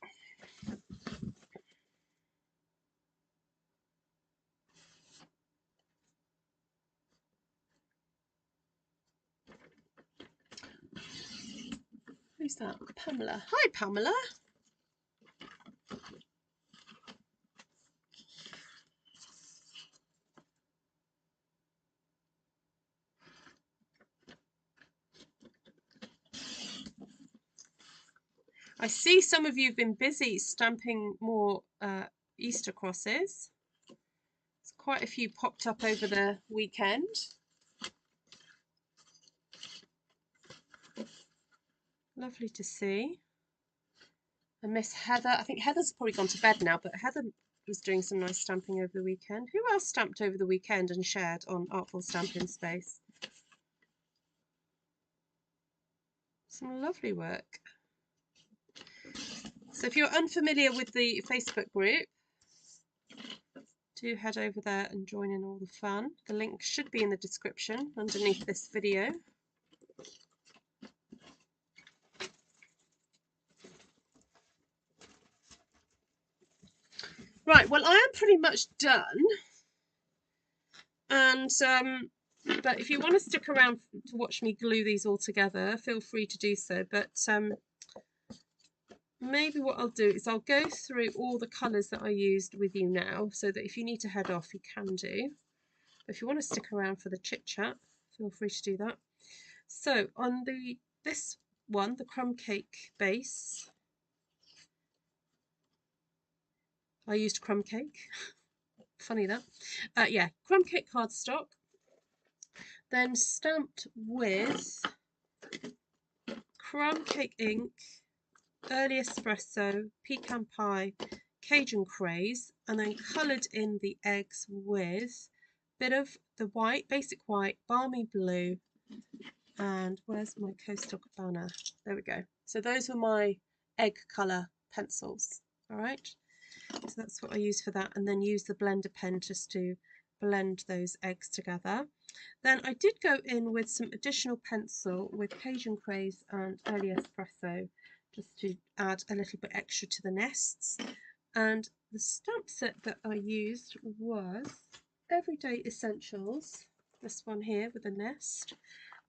Who's that? Pamela. Hi, Pamela. I see some of you have been busy stamping more Easter crosses. There's quite a few popped up over the weekend. Lovely to see. And Miss Heather, I think Heather's probably gone to bed now, but Heather was doing some nice stamping over the weekend. Who else stamped over the weekend and shared on Artful Stampin Space? Some lovely work. So if you're unfamiliar with the Facebook group, do head over there and join in all the fun. The link should be in the description underneath this video. Right, well, I am pretty much done. And but if you want to stick around to watch me glue these all together, feel free to do so. But maybe what I'll do is I'll go through all the colours that I used with you now, so that if you need to head off, you can do. But if you want to stick around for the chit chat, feel free to do that. So on this one, the crumb cake base, I used crumb cake. Funny that. Yeah, crumb cake cardstock. Then stamped with crumb cake ink, early espresso, pecan pie, Cajun Craze, and then coloured in the eggs with a bit of the white, basic white, balmy blue, and where's my Coastal Cabana? There we go. So those were my egg colour pencils. All right. So that's what I use for that, and then use the blender pen just to blend those eggs together. Then I did go in with some additional pencil with Cajun Craze and early espresso, just to add a little bit extra to the nests. And the stamp set that I used was Everyday Essentials, this one here with a nest,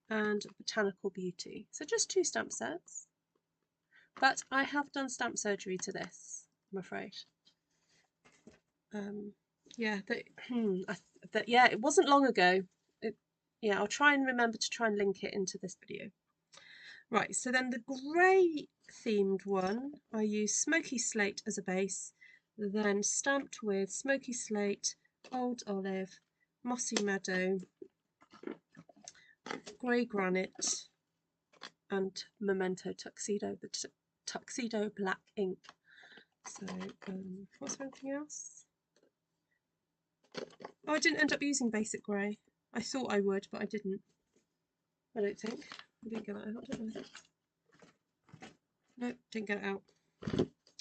and Botanical Beauty. So just 2 stamp sets. But I have done stamp surgery to this, I'm afraid. Yeah, yeah, it wasn't long ago. Yeah, I'll try and remember to try and link it into this video. Right, so then the grey themed one, I use Smoky Slate as a base, then stamped with Smoky Slate, Old Olive, Mossy Meadow, Grey Granite, and Memento Tuxedo, the Tuxedo black ink. So what's there anything else? Oh, I didn't end up using basic grey. I thought I would, but I didn't. I don't think. I didn't get that out, did I? Nope, didn't get it out.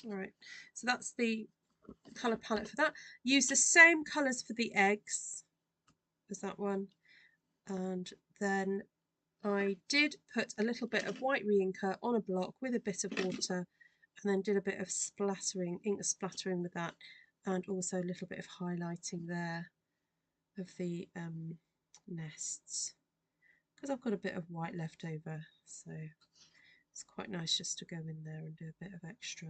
Alright, so that's the colour palette for that. Use the same colours for the eggs as that one. And then I did put a little bit of white re-inker on a block with a bit of water, and then did a bit of splattering, ink splattering with that, and also a little bit of highlighting there of the nests, because I've got a bit of white left over, so it's quite nice just to go in there and do a bit of extra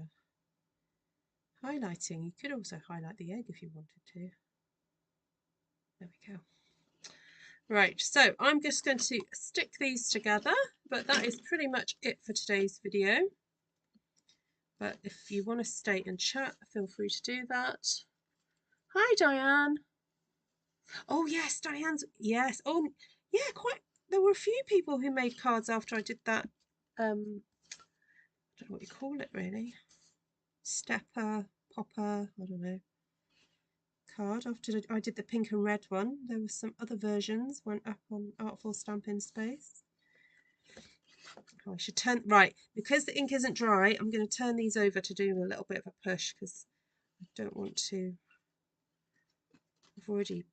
highlighting. You could also highlight the egg if you wanted to. There we go. Right, so I'm just going to stick these together, but that is pretty much it for today's video. But if you want to stay and chat, feel free to do that. Hi, Diane. Oh, yes, Diane's, yes. Oh, yeah, quite. There were a few people who made cards after I did that. I don't know what you call it, really. Stepper, popper, I don't know. Card. After I did the pink and red one, there were some other versions, went up on Artful Stampin Space. Oh, I should turn, right, because the ink isn't dry, I'm going to turn these over to do a little bit of a push, because I don't want to, I've already,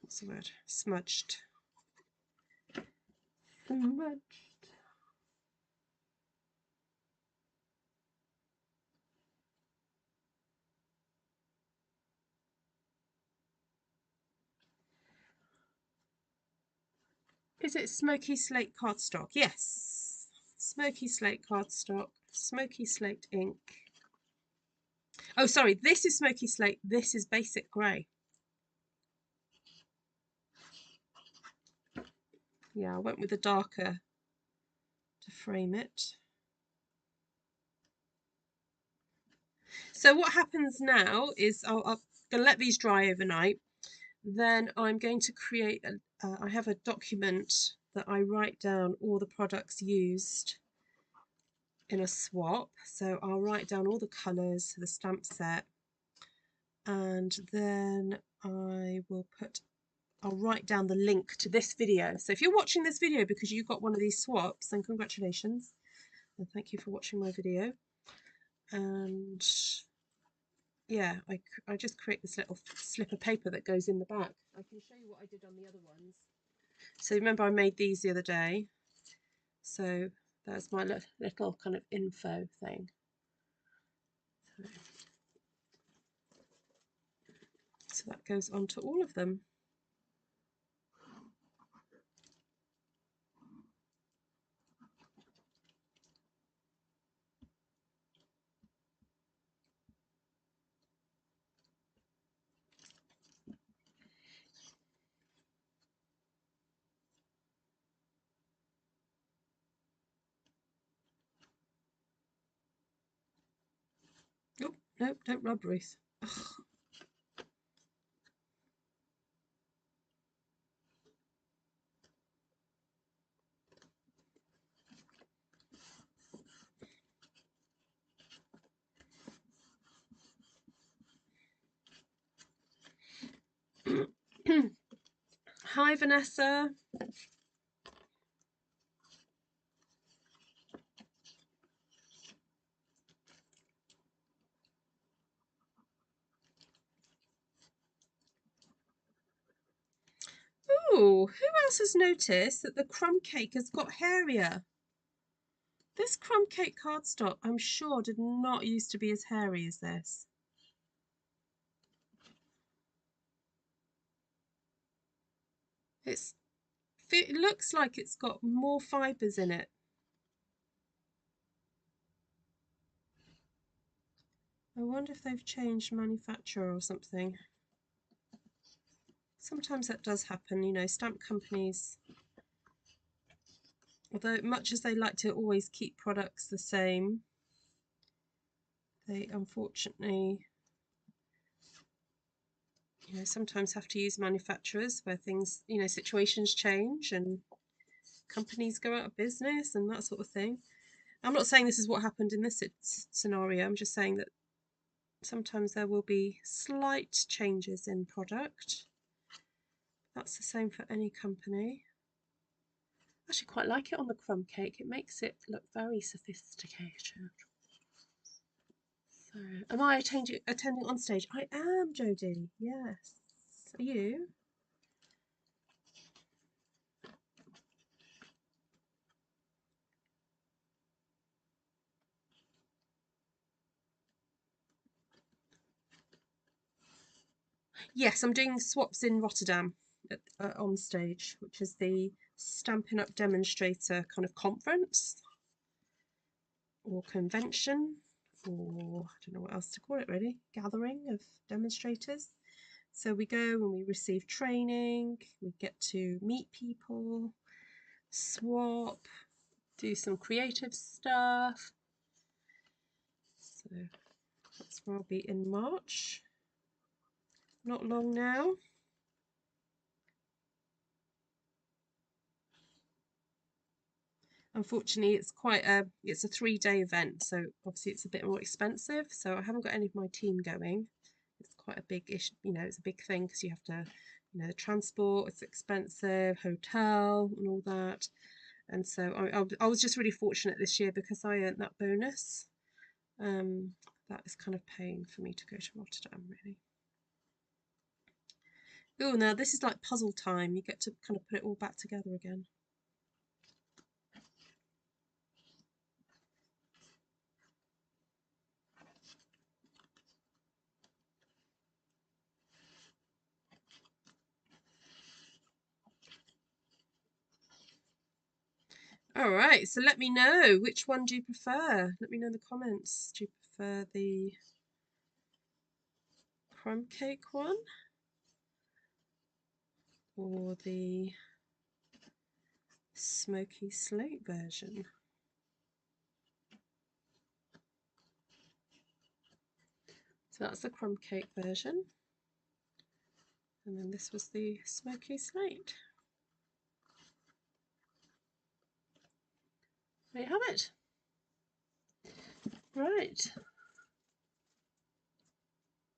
what's the word, smudged. Is it Smoky Slate cardstock? Yes. Smoky Slate cardstock, Smoky Slate ink. Oh, sorry, this is Smoky Slate, this is basic grey. Yeah, I went with the darker to frame it. So what happens now is I'm going to let these dry overnight. Then I'm going to create, I have a document that I write down all the products used in a swap. So I'll write down all the colours, the stamp set, and then I'll write down the link to this video. So if you're watching this video because you got one of these swaps, then congratulations. And thank you for watching my video. And yeah, I just create this little slip of paper that goes in the back. I can show you what I did on the other ones. So remember I made these the other day. So that's my little kind of info thing. So that goes on to all of them. Oh, no, don't rub, Ruth. Ugh. Hi, Vanessa. Oh, who else has noticed that the crumb cake has got hairier? This crumb cake cardstock, I'm sure, did not used to be as hairy as this. It looks like it's got more fibres in it. I wonder if they've changed manufacturer or something. Sometimes that does happen, you know, stamp companies, although much as they like to always keep products the same, they unfortunately, you know, sometimes have to use manufacturers where things, you know, situations change and companies go out of business and that sort of thing. I'm not saying this is what happened in this scenario. I'm just saying that sometimes there will be slight changes in product. That's the same for any company. I actually quite like it on the crumb cake. It makes it look very sophisticated. So, am I attending on stage? I am, Jodie. Yes. Are you? Yes, I'm doing swaps in Rotterdam on stage, which is the Stampin' Up demonstrator kind of conference or convention, or I don't know what else to call it really, gathering of demonstrators. So we go and we receive training, we get to meet people, swap, do some creative stuff. So that's where I'll be in March. Not long now. Unfortunately, it's a 3-day event, so obviously it's a bit more expensive. So I haven't got any of my team going. It's quite a big issue, it's a big thing because you have to, the transport, it's expensive, hotel and all that. And so I was just really fortunate this year because I earned that bonus. That is kind of paying for me to go to Rotterdam, really. Oh, now this is like puzzle time. You get to kind of put it all back together again. All right, so let me know, which one do you prefer? Let me know in the comments. Do you prefer the crumb cake one or the smoky slate version? So that's the crumb cake version. And then this was the smoky slate. There you have it. Right.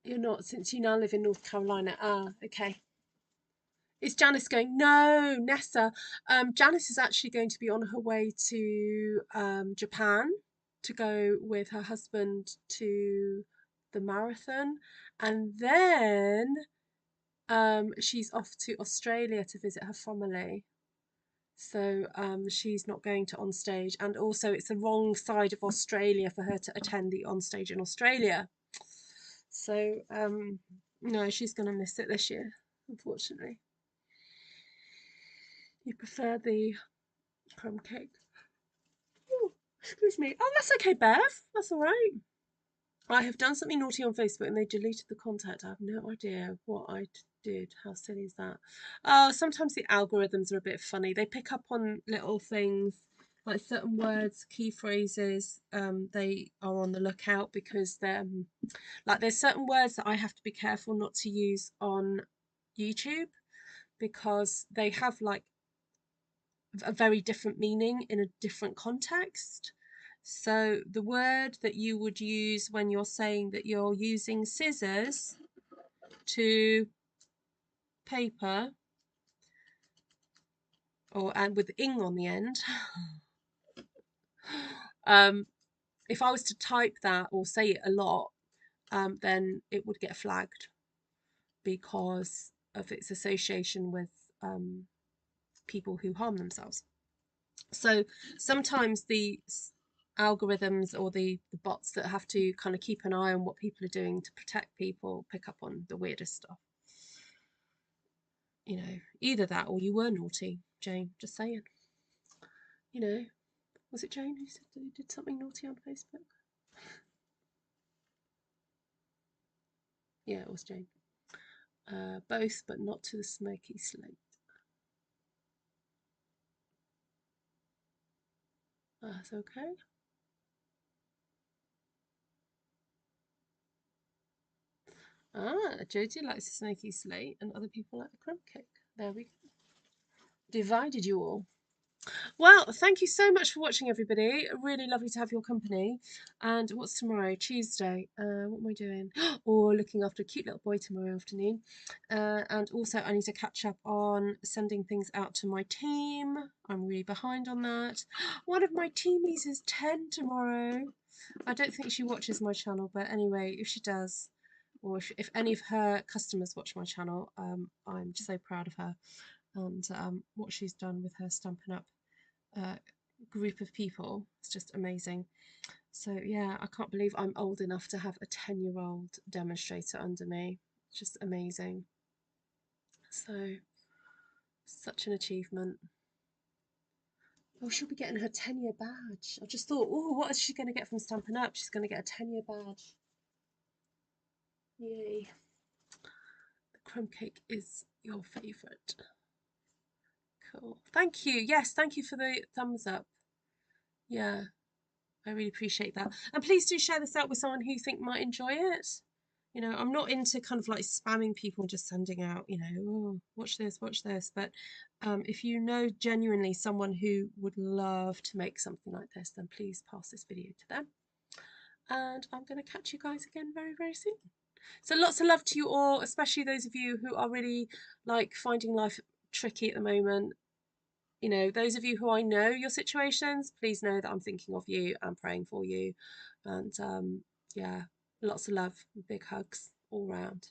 You're not, since you now live in North Carolina. Ah, okay. Is Janice going? No, Nessa. Janice is actually going to be on her way to Japan to go with her husband to the marathon. And then she's off to Australia to visit her family. So she's not going to onstage. And also it's the wrong side of Australia for her to attend the onstage in Australia. So no, she's going to miss it this year, unfortunately. You prefer the crumb cake? Oh, excuse me. Oh, that's okay, Bev. That's all right. I have done something naughty on Facebook and they deleted the contact. I have no idea what I did. How silly is that? Oh, sometimes the algorithms are a bit funny. They pick up on little things like certain words, key phrases. They are on the lookout because they're like there's certain words that I have to be careful not to use on YouTube because they have like a very different meaning in a different context. So the word that you would use when you're saying that you're using scissors to paper, and with ing on the end, if I was to type that or say it a lot, then it would get flagged because of its association with people who harm themselves. So sometimes the algorithms or the bots that have to kind of keep an eye on what people are doing to protect people pick up on the weirdest stuff. Either that or you were naughty, Jane, just saying. Was it Jane who said that you did something naughty on Facebook? Yeah, it was Jane. Both, but not to the smoky slate. That's okay. Josie likes the smoky slate and other people like the crumb cake. There we go. Divided you all. Well, thank you so much for watching, everybody. Really lovely to have your company. And what's tomorrow? Tuesday. What am I doing? Oh, looking after a cute little boy tomorrow afternoon. And also, I need to catch up on sending things out to my team. I'm really behind on that. One of my teamies is 10 tomorrow. I don't think she watches my channel, but anyway, if she does, or if any of her customers watch my channel, I'm just so proud of her and what she's done with her Stampin' Up uh, group of people. It's just amazing. So yeah, I can't believe I'm old enough to have a 10-year-old demonstrator under me. It's just amazing. So such an achievement. Oh, she'll be getting her 10-year badge. I just thought, oh, what is she going to get from Stampin' Up? She's going to get a 10-year badge. Yay. The crumb cake is your favourite. Cool. Thank you. Yes, thank you for the thumbs up. Yeah, I really appreciate that. And please do share this out with someone who you think might enjoy it. You know, I'm not into kind of like spamming people and just sending out, you know, oh, watch this, watch this. But if you know genuinely someone who would love to make something like this, then please pass this video to them. And I'm going to catch you guys again very, very soon. So lots of love to you all, especially those of you who are really like finding life tricky at the moment. You know, those of you who I know your situations, please know that I'm thinking of you and praying for you. And yeah, lots of love and big hugs all round.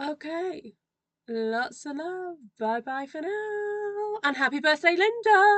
Okay, lots of love. Bye bye for now. And happy birthday, Linda.